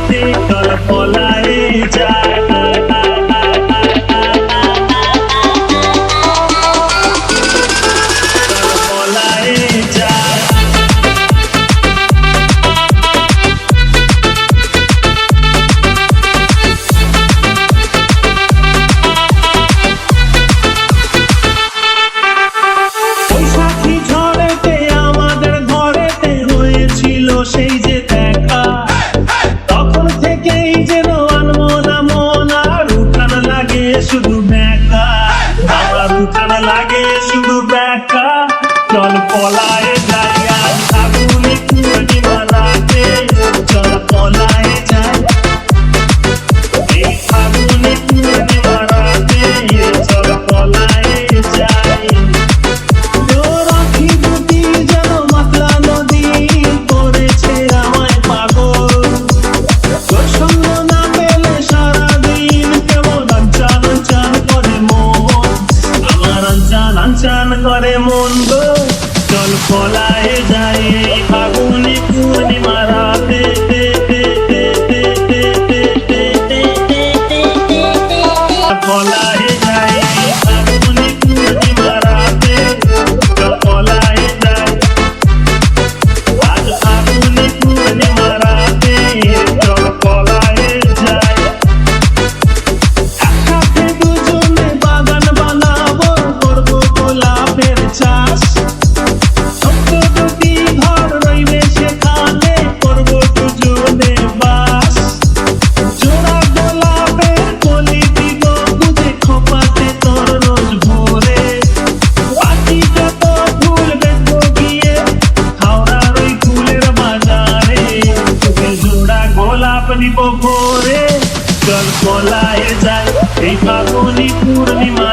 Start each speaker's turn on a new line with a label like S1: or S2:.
S1: রাতে চল পলায়ে যায়। সেই যে দেখা তখন থেকেই যেন আনমনা মন আর উঠান লাগে শুধু ব্যাকা, আমার উঠান লাগে শুধু ব্যাকা। চল পলায়ে যাই আজ ফাগুনে পূর্ণিমা রাতে, চল পলায়ে যাই এই ফাগুনে পূর্ণিমা রাতে, চল পলায়ে যাই। চান করে মন গো, চল পলায়ে যাই ফাগুনে পূর্ণিমা রাতে, পলায়ে যাই ফাগুনে পূর্ণিমা রাতে, চল পলায়ে যাই আজ ফাগুনে পূর্ণিমা রাতে, চল পলায়ে যাই। একসাথে দুজনে বাগান বানাবো, করবো গোলাপের চাষ, ছোট্ট দুটি ঘর রইবে সেখানে, করবো দুজনে বাস। জোড়া গোলাপের কলি দিব বুঝে খোপাতে তোর রোজ ভোরে, বাকি যত ফুল বেচবো গিয়ে হাওড়ার ওই ফুলের বাজারে, তোকে জোড়া গোলাপ দিব ভোরে। চল পলায়ে যাই এই ফাগুনি পূর্ণিমা